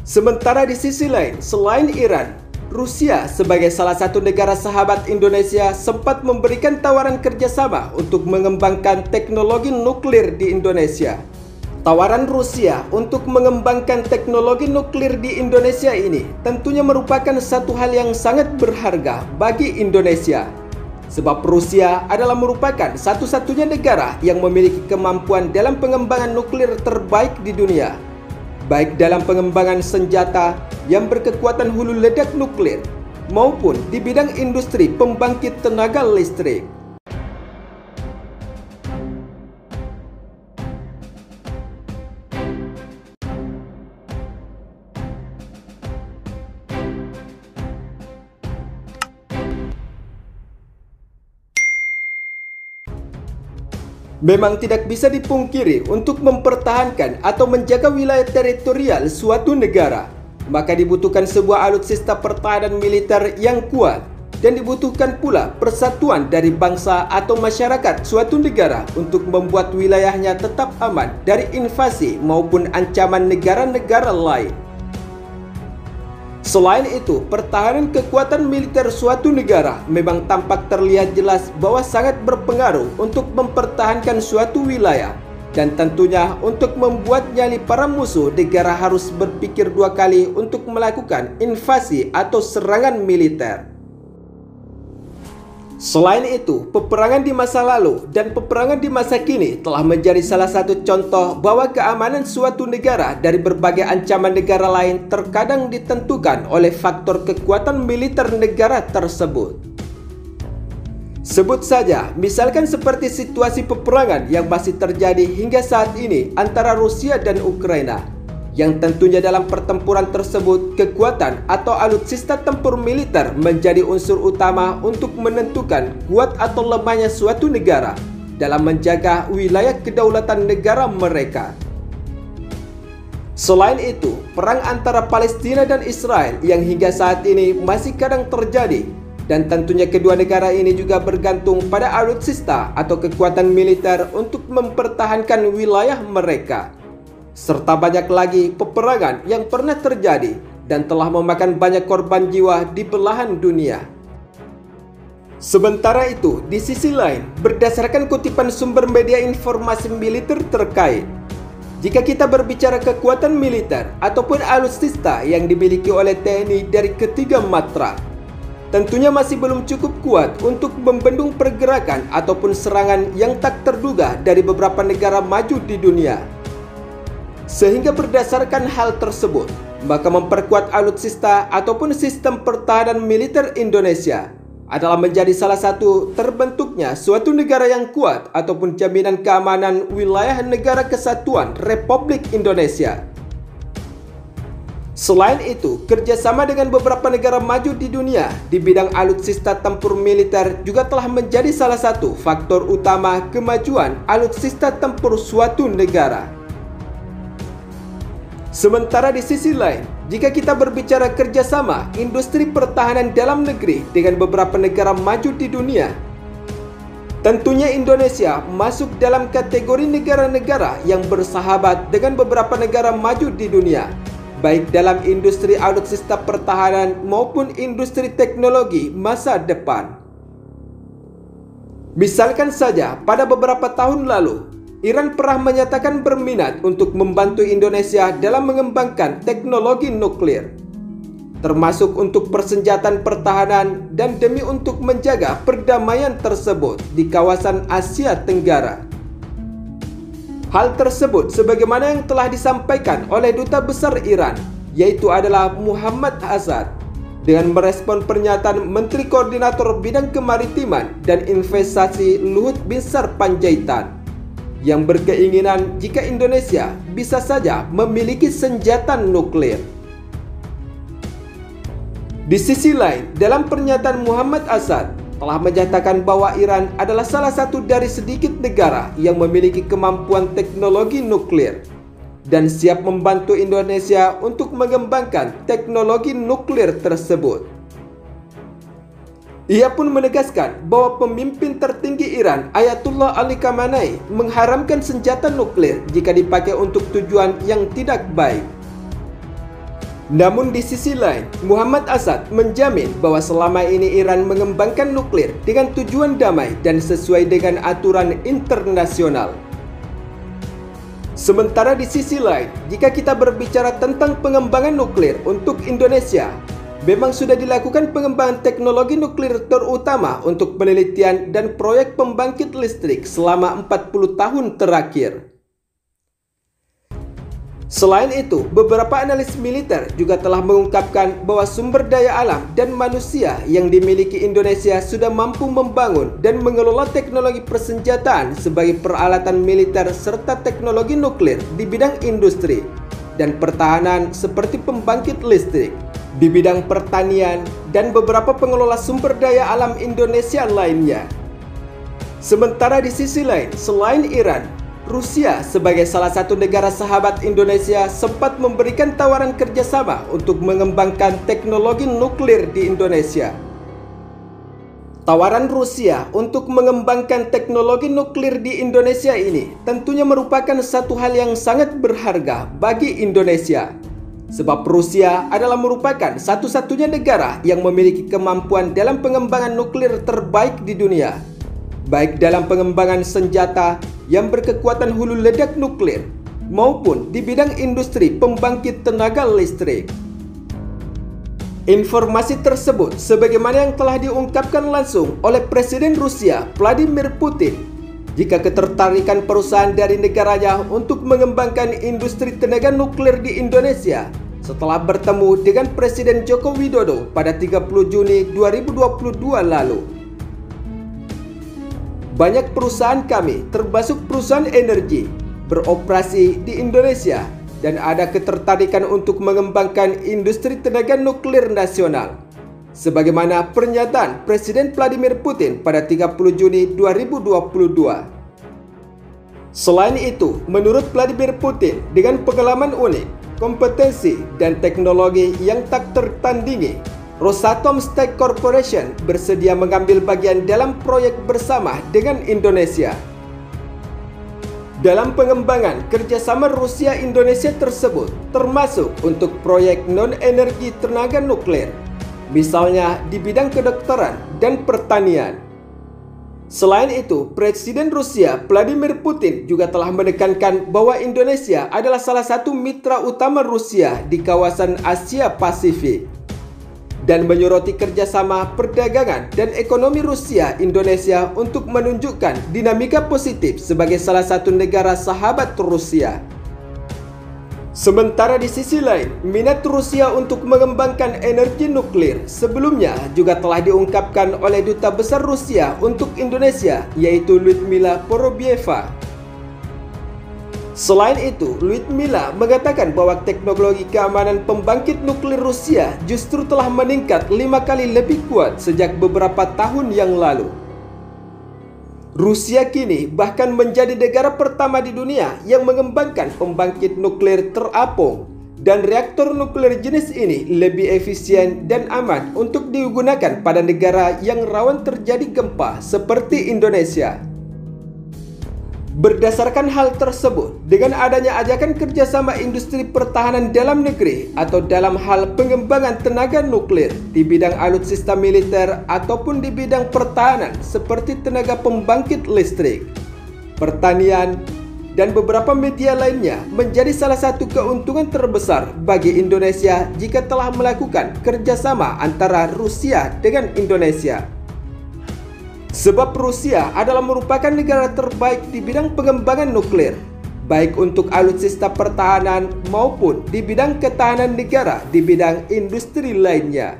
Sementara di sisi lain, selain Iran, Rusia sebagai salah satu negara sahabat Indonesia sempat memberikan tawaran kerjasama untuk mengembangkan teknologi nuklir di Indonesia. Tawaran Rusia untuk mengembangkan teknologi nuklir di Indonesia ini tentunya merupakan satu hal yang sangat berharga bagi Indonesia. Sebab Rusia adalah merupakan satu-satunya negara yang memiliki kemampuan dalam pengembangan nuklir terbaik di dunia. Baik dalam pengembangan senjata yang berkekuatan hulu ledak nuklir maupun di bidang industri pembangkit tenaga listrik. Memang tidak bisa dipungkiri untuk mempertahankan atau menjaga wilayah teritorial suatu negara, maka dibutuhkan sebuah alutsista pertahanan militer yang kuat dan dibutuhkan pula persatuan dari bangsa atau masyarakat suatu negara untuk membuat wilayahnya tetap aman dari invasi maupun ancaman negara-negara lain. Selain itu, pertahanan kekuatan militer suatu negara memang tampak terlihat jelas bahwa sangat berpengaruh untuk mempertahankan suatu wilayah, dan tentunya untuk membuat nyali para musuh negara harus berpikir dua kali untuk melakukan invasi atau serangan militer. Selain itu, peperangan di masa lalu dan peperangan di masa kini telah menjadi salah satu contoh bahwa keamanan suatu negara dari berbagai ancaman negara lain terkadang ditentukan oleh faktor kekuatan militer negara tersebut. Sebut saja, misalkan seperti situasi peperangan yang masih terjadi hingga saat ini antara Rusia dan Ukraina, yang tentunya dalam pertempuran tersebut kekuatan atau alutsista tempur militer menjadi unsur utama untuk menentukan kuat atau lemahnya suatu negara dalam menjaga wilayah kedaulatan negara mereka. Selain itu, perang antara Palestina dan Israel yang hingga saat ini masih kadang terjadi, dan tentunya kedua negara ini juga bergantung pada alutsista atau kekuatan militer untuk mempertahankan wilayah mereka. Serta banyak lagi peperangan yang pernah terjadi dan telah memakan banyak korban jiwa di belahan dunia. Sementara itu, di sisi lain, berdasarkan kutipan sumber media informasi militer terkait, jika kita berbicara kekuatan militer ataupun alutsista yang dimiliki oleh TNI dari ketiga matra, tentunya masih belum cukup kuat untuk membendung pergerakan ataupun serangan yang tak terduga dari beberapa negara maju di dunia. Sehingga berdasarkan hal tersebut, maka memperkuat alutsista ataupun sistem pertahanan militer Indonesia adalah menjadi salah satu terbentuknya suatu negara yang kuat ataupun jaminan keamanan wilayah negara kesatuan Republik Indonesia. Selain itu, kerjasama dengan beberapa negara maju di dunia di bidang alutsista tempur militer juga telah menjadi salah satu faktor utama kemajuan alutsista tempur suatu negara. Sementara di sisi lain, jika kita berbicara kerjasama industri pertahanan dalam negeri dengan beberapa negara maju di dunia, tentunya Indonesia masuk dalam kategori negara-negara yang bersahabat dengan beberapa negara maju di dunia, baik dalam industri alutsista pertahanan maupun industri teknologi masa depan. Misalkan saja, pada beberapa tahun lalu, Iran pernah menyatakan berminat untuk membantu Indonesia dalam mengembangkan teknologi nuklir, termasuk untuk persenjataan pertahanan dan demi untuk menjaga perdamaian tersebut di kawasan Asia Tenggara. Hal tersebut sebagaimana yang telah disampaikan oleh Duta Besar Iran, yaitu adalah Muhammad Asad, dengan merespon pernyataan Menteri Koordinator Bidang Kemaritiman dan Investasi Luhut Binsar Panjaitan, yang berkeinginan jika Indonesia bisa saja memiliki senjata nuklir. Di sisi lain, dalam pernyataan Muhammad Asad telah menyatakan bahwa Iran adalah salah satu dari sedikit negara yang memiliki kemampuan teknologi nuklir dan siap membantu Indonesia untuk mengembangkan teknologi nuklir tersebut. Ia pun menegaskan bahwa pemimpin tertinggi Iran, Ayatullah Ali Khamenei, mengharamkan senjata nuklir jika dipakai untuk tujuan yang tidak baik. Namun di sisi lain, Muhammad Asad menjamin bahwa selama ini Iran mengembangkan nuklir dengan tujuan damai dan sesuai dengan aturan internasional. Sementara di sisi lain, jika kita berbicara tentang pengembangan nuklir untuk Indonesia, memang sudah dilakukan pengembangan teknologi nuklir terutama untuk penelitian dan proyek pembangkit listrik selama 40 tahun terakhir. Selain itu, beberapa analis militer juga telah mengungkapkan bahwa sumber daya alam dan manusia yang dimiliki Indonesia sudah mampu membangun dan mengelola teknologi persenjataan sebagai peralatan militer serta teknologi nuklir di bidang industri dan pertahanan seperti pembangkit listrik, di bidang pertanian, dan beberapa pengelola sumber daya alam Indonesia lainnya. Sementara di sisi lain, selain Iran, Rusia sebagai salah satu negara sahabat Indonesia sempat memberikan tawaran kerjasama untuk mengembangkan teknologi nuklir di Indonesia. Tawaran Rusia untuk mengembangkan teknologi nuklir di Indonesia ini tentunya merupakan satu hal yang sangat berharga bagi Indonesia. Sebab Rusia adalah merupakan satu-satunya negara yang memiliki kemampuan dalam pengembangan nuklir terbaik di dunia, baik dalam pengembangan senjata yang berkekuatan hulu ledak nuklir maupun di bidang industri pembangkit tenaga listrik. Informasi tersebut sebagaimana yang telah diungkapkan langsung oleh Presiden Rusia Vladimir Putin, jika ketertarikan perusahaan dari negaranya untuk mengembangkan industri tenaga nuklir di Indonesia setelah bertemu dengan Presiden Joko Widodo pada 30 Juni 2022 lalu. Banyak perusahaan kami, termasuk perusahaan energi, beroperasi di Indonesia dan ada ketertarikan untuk mengembangkan industri tenaga nuklir nasional, sebagaimana pernyataan Presiden Vladimir Putin pada 30 Juni 2022. Selain itu, menurut Vladimir Putin, dengan pengalaman unik, kompetensi, dan teknologi yang tak tertandingi, Rosatom Steel Corporation bersedia mengambil bagian dalam proyek bersama dengan Indonesia. Dalam pengembangan kerjasama Rusia-Indonesia tersebut, termasuk untuk proyek non-energi tenaga nuklir, misalnya di bidang kedokteran dan pertanian. Selain itu, Presiden Rusia Vladimir Putin juga telah menekankan bahwa Indonesia adalah salah satu mitra utama Rusia di kawasan Asia Pasifik, dan menyoroti kerjasama perdagangan dan ekonomi Rusia-Indonesia untuk menunjukkan dinamika positif sebagai salah satu negara sahabat Rusia. Sementara di sisi lain, minat Rusia untuk mengembangkan energi nuklir sebelumnya juga telah diungkapkan oleh Duta Besar Rusia untuk Indonesia, yaitu Lyudmila Vorobyeva. Selain itu, Lyudmila mengatakan bahwa teknologi keamanan pembangkit nuklir Rusia justru telah meningkat 5 kali lebih kuat sejak beberapa tahun yang lalu. Rusia kini bahkan menjadi negara pertama di dunia yang mengembangkan pembangkit nuklir terapung, dan reaktor nuklir jenis ini lebih efisien dan aman untuk digunakan pada negara yang rawan terjadi gempa seperti Indonesia. Berdasarkan hal tersebut, dengan adanya ajakan kerjasama industri pertahanan dalam negeri atau dalam hal pengembangan tenaga nuklir di bidang alutsista militer ataupun di bidang pertahanan seperti tenaga pembangkit listrik, pertanian, dan beberapa media lainnya menjadi salah satu keuntungan terbesar bagi Indonesia jika telah melakukan kerjasama antara Rusia dengan Indonesia. Sebab Rusia adalah merupakan negara terbaik di bidang pengembangan nuklir, baik untuk alutsista pertahanan maupun di bidang ketahanan negara di bidang industri lainnya.